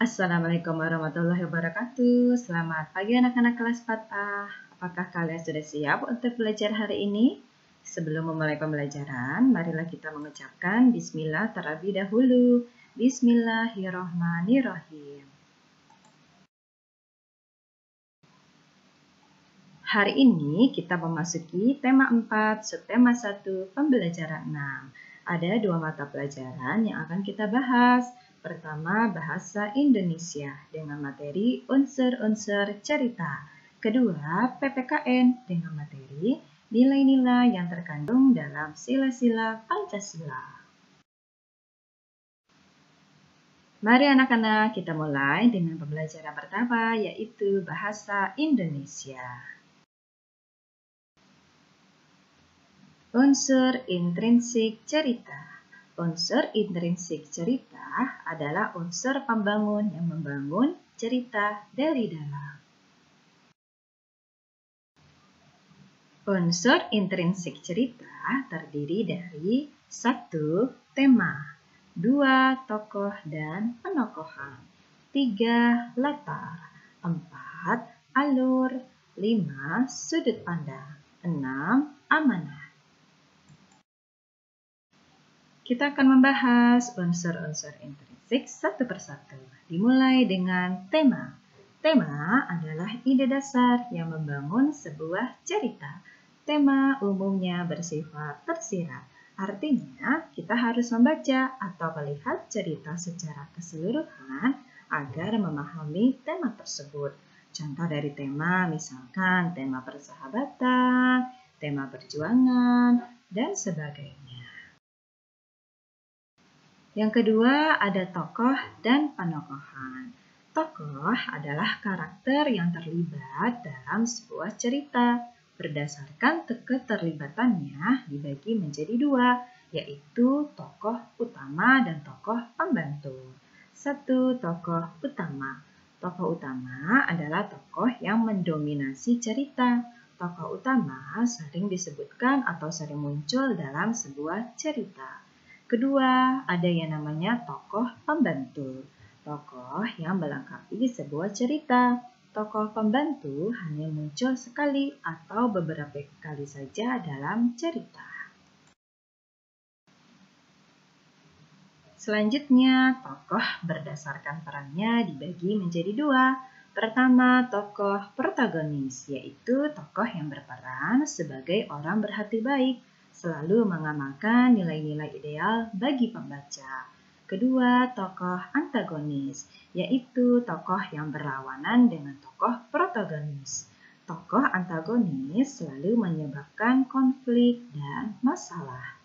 Assalamualaikum warahmatullahi wabarakatuh. Selamat pagi anak-anak kelas 4A. Apakah kalian sudah siap untuk belajar hari ini? Sebelum memulai pembelajaran, marilah kita mengucapkan Bismillah terlebih dahulu. Bismillahirrohmanirrohim. Hari ini kita memasuki tema 4, subtema 1, pembelajaran 6. Ada 2 mata pelajaran yang akan kita bahas. Pertama, bahasa Indonesia dengan materi unsur-unsur cerita. Kedua, PPKN dengan materi nilai-nilai yang terkandung dalam sila-sila Pancasila. Mari anak-anak kita mulai dengan pembelajaran pertama, yaitu bahasa Indonesia. Unsur intrinsik cerita. Unsur intrinsik cerita adalah unsur pembangun yang membangun cerita dari dalam. Unsur intrinsik cerita terdiri dari 1. Tema, 2. Tokoh dan penokohan, 3. Latar, 4. Alur, 5. Sudut pandang, 6. Amanah. Kita akan membahas unsur-unsur intrinsik satu persatu. Dimulai dengan tema. Tema adalah ide dasar yang membangun sebuah cerita. Tema umumnya bersifat tersirat. Artinya, kita harus membaca atau melihat cerita secara keseluruhan agar memahami tema tersebut. Contoh dari tema misalkan tema persahabatan, tema perjuangan, dan sebagainya. Yang kedua ada tokoh dan penokohan. Tokoh adalah karakter yang terlibat dalam sebuah cerita. Berdasarkan keterlibatannya dibagi menjadi 2, yaitu tokoh utama dan tokoh pembantu. 1. Tokoh utama. Tokoh utama adalah tokoh yang mendominasi cerita. Tokoh utama sering disebutkan atau sering muncul dalam sebuah cerita. Kedua, ada yang namanya tokoh pembantu. Tokoh yang melengkapi sebuah cerita. Tokoh pembantu hanya muncul sekali atau beberapa kali saja dalam cerita. Selanjutnya, tokoh berdasarkan perannya dibagi menjadi 2. Pertama, tokoh protagonis, yaitu tokoh yang berperan sebagai orang berhati baik, selalu mengamalkan nilai-nilai ideal bagi pembaca. Kedua, tokoh antagonis, yaitu tokoh yang berlawanan dengan tokoh protagonis. Tokoh antagonis selalu menyebabkan konflik dan masalah.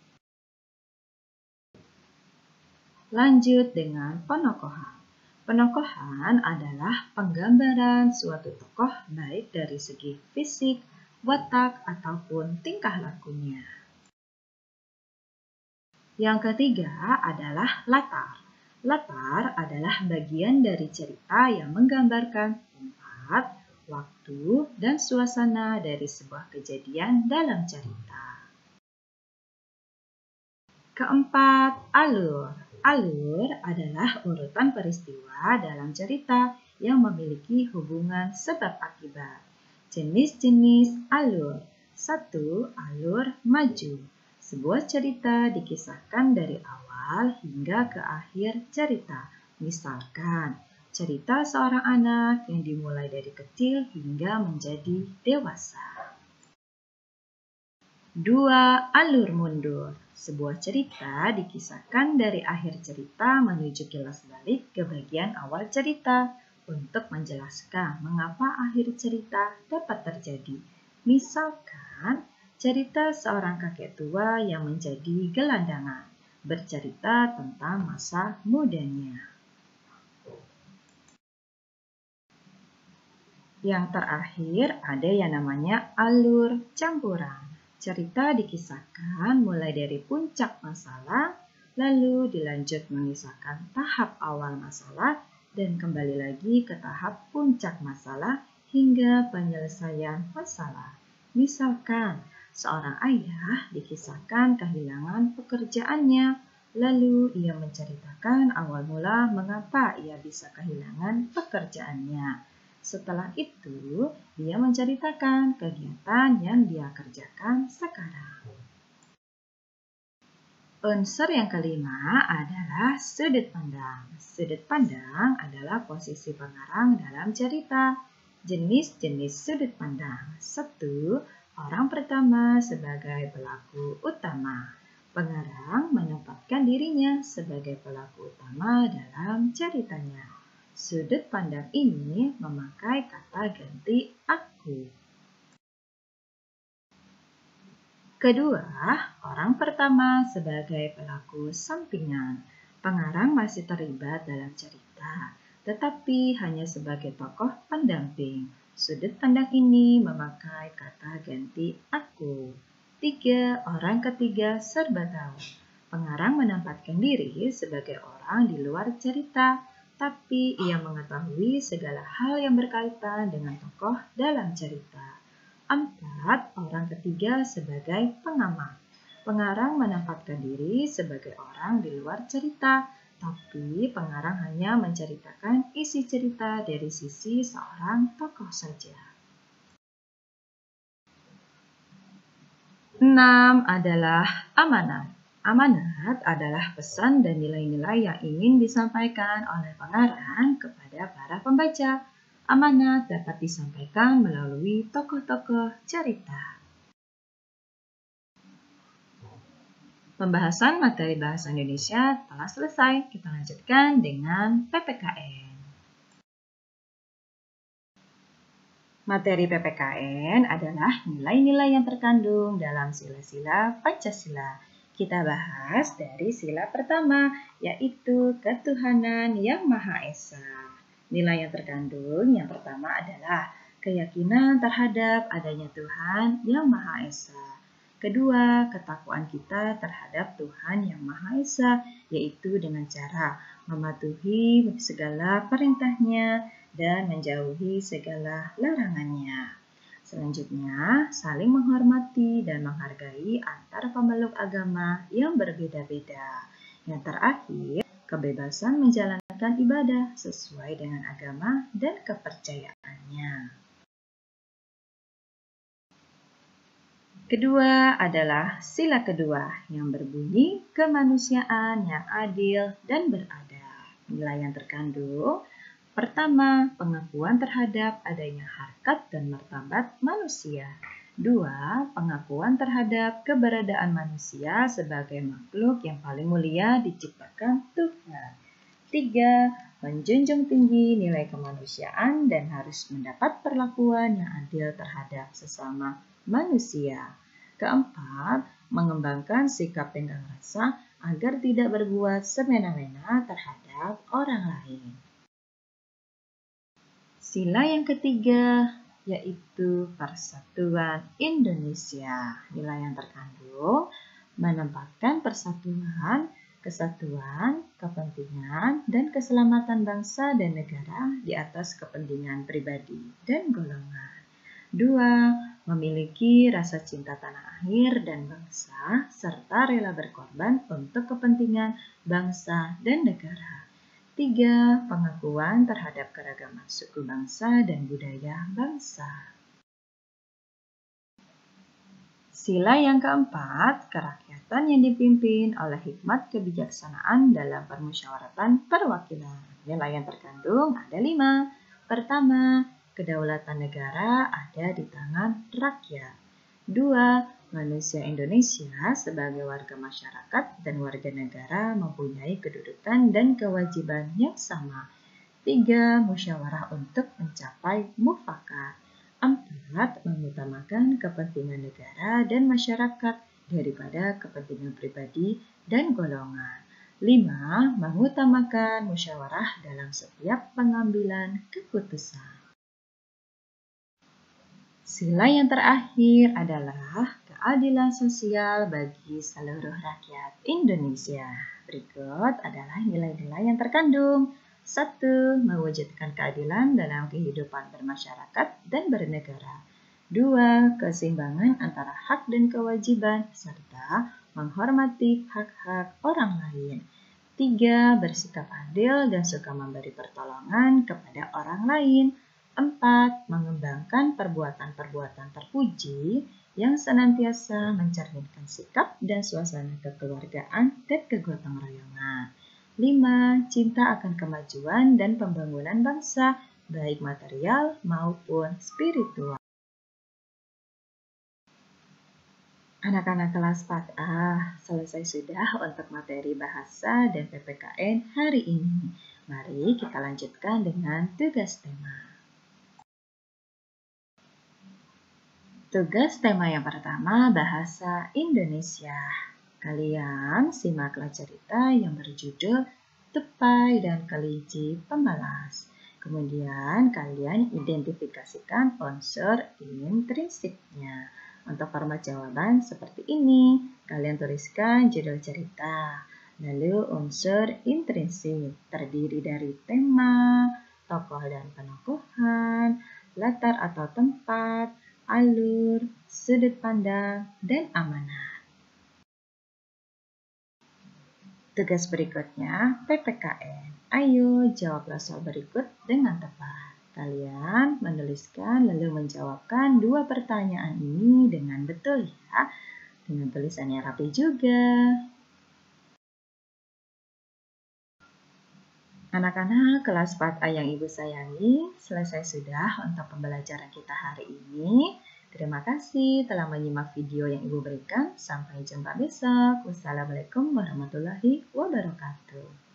Lanjut dengan penokohan. Penokohan adalah penggambaran suatu tokoh baik dari segi fisik, watak, ataupun tingkah lakunya. Yang ketiga adalah latar. Latar adalah bagian dari cerita yang menggambarkan tempat, waktu, dan suasana dari sebuah kejadian dalam cerita. Keempat, alur. Alur adalah urutan peristiwa dalam cerita yang memiliki hubungan sebab akibat. Jenis-jenis alur. 1. Alur maju. Sebuah cerita dikisahkan dari awal hingga ke akhir cerita. Misalkan, cerita seorang anak yang dimulai dari kecil hingga menjadi dewasa. 2. Alur mundur. Sebuah cerita dikisahkan dari akhir cerita menuju kilas balik ke bagian awal cerita untuk menjelaskan mengapa akhir cerita dapat terjadi. Misalkan, cerita seorang kakek tua yang menjadi gelandangan, bercerita tentang masa mudanya. Yang terakhir ada yang namanya alur campuran. Cerita dikisahkan mulai dari puncak masalah, lalu dilanjut mengisahkan tahap awal masalah, dan kembali lagi ke tahap puncak masalah hingga penyelesaian masalah. Misalkan, seorang ayah dikisahkan kehilangan pekerjaannya, Lalu ia menceritakan awal mula mengapa ia bisa kehilangan pekerjaannya. Setelah itu, dia menceritakan kegiatan yang dia kerjakan sekarang. Unsur yang kelima adalah sudut pandang. Sudut pandang adalah posisi pengarang dalam cerita. Jenis-jenis sudut pandang. 1. Orang pertama sebagai pelaku utama. Pengarang menempatkan dirinya sebagai pelaku utama dalam ceritanya. Sudut pandang ini memakai kata ganti aku. Kedua, orang pertama sebagai pelaku sampingan. Pengarang masih terlibat dalam cerita, tetapi hanya sebagai tokoh pendamping. Sudut pandang ini memakai kata ganti aku. 3. Orang ketiga serba tahu. Pengarang menempatkan diri sebagai orang di luar cerita, tapi ia mengetahui segala hal yang berkaitan dengan tokoh dalam cerita. 4. Orang ketiga sebagai pengamat. Pengarang menempatkan diri sebagai orang di luar cerita, tapi pengarang hanya menceritakan isi cerita dari sisi seorang tokoh saja. 6 adalah amanat. Amanat adalah pesan dan nilai-nilai yang ingin disampaikan oleh pengarang kepada para pembaca. Amanat dapat disampaikan melalui tokoh-tokoh cerita. Pembahasan materi bahasa Indonesia telah selesai. Kita lanjutkan dengan PPKN. Materi PPKN adalah nilai-nilai yang terkandung dalam sila-sila Pancasila. Kita bahas dari sila pertama, yaitu ketuhanan yang Maha Esa. Nilai yang terkandung yang pertama adalah keyakinan terhadap adanya Tuhan yang Maha Esa. Kedua, ketakwaan kita terhadap Tuhan yang Maha Esa, yaitu dengan cara mematuhi segala perintahnya dan menjauhi segala larangannya. Selanjutnya, saling menghormati dan menghargai antar pemeluk agama yang berbeda-beda. Yang terakhir, kebebasan menjalankan ibadah sesuai dengan agama dan kepercayaannya. Kedua adalah sila kedua yang berbunyi kemanusiaan yang adil dan beradab. Nilai yang terkandung: pertama, pengakuan terhadap adanya harkat dan martabat manusia. 2. Pengakuan terhadap keberadaan manusia sebagai makhluk yang paling mulia diciptakan Tuhan. 3. Menjunjung tinggi nilai kemanusiaan dan harus mendapat perlakuan yang adil terhadap sesama manusia. 4. Mengembangkan sikap tenggang rasa agar tidak berbuat semena-mena terhadap orang lain. Sila yang ketiga yaitu Persatuan Indonesia. Nilai yang terkandung menempatkan persatuan, kesatuan, kepentingan, dan keselamatan bangsa dan negara di atas kepentingan pribadi dan golongan. 2. Memiliki rasa cinta tanah air dan bangsa, serta rela berkorban untuk kepentingan bangsa dan negara. 3. Pengakuan terhadap keragaman suku bangsa dan budaya bangsa. Sila yang keempat, kerakyatan yang dipimpin oleh hikmat kebijaksanaan dalam permusyawaratan perwakilan. Nilai yang terkandung ada 5. Pertama, kedaulatan negara ada di tangan rakyat. 2. Manusia Indonesia sebagai warga masyarakat dan warga negara mempunyai kedudukan dan kewajiban yang sama. 3. Musyawarah untuk mencapai mufakat. 4. Mengutamakan kepentingan negara dan masyarakat daripada kepentingan pribadi dan golongan. 5. Mengutamakan musyawarah dalam setiap pengambilan keputusan. Sila yang terakhir adalah keadilan sosial bagi seluruh rakyat Indonesia. Berikut adalah nilai-nilai yang terkandung. 1. Mewujudkan keadilan dalam kehidupan bermasyarakat dan bernegara. 2. Keseimbangan antara hak dan kewajiban serta menghormati hak-hak orang lain. 3. Bersikap adil dan suka memberi pertolongan kepada orang lain. 4. Mengembangkan perbuatan-perbuatan terpuji yang senantiasa mencerminkan sikap dan suasana kekeluargaan dan kegotong royongan. 5. Cinta akan kemajuan dan pembangunan bangsa, baik material maupun spiritual. Anak-anak kelas 4A, selesai sudah untuk materi bahasa dan PPKN hari ini. Mari kita lanjutkan dengan tugas tema. Tugas tema yang pertama, bahasa Indonesia. Kalian simaklah cerita yang berjudul Tupai dan Kelinci Pemalas. Kemudian kalian identifikasikan unsur intrinsiknya. Untuk format jawaban seperti ini, kalian tuliskan judul cerita. Lalu unsur intrinsik terdiri dari tema, tokoh dan penokohan, latar atau tempat, alur, sudut pandang, dan amanah. Tugas berikutnya, PPKN. Ayo jawablah soal berikut dengan tepat. Kalian menuliskan lalu menjawabkan 2 pertanyaan ini dengan betul ya. Dengan tulisan yang rapi juga. Anak-anak kelas 4A yang Ibu sayangi, selesai sudah untuk pembelajaran kita hari ini. Terima kasih telah menyimak video yang Ibu berikan. Sampai jumpa besok. Wassalamualaikum warahmatullahi wabarakatuh.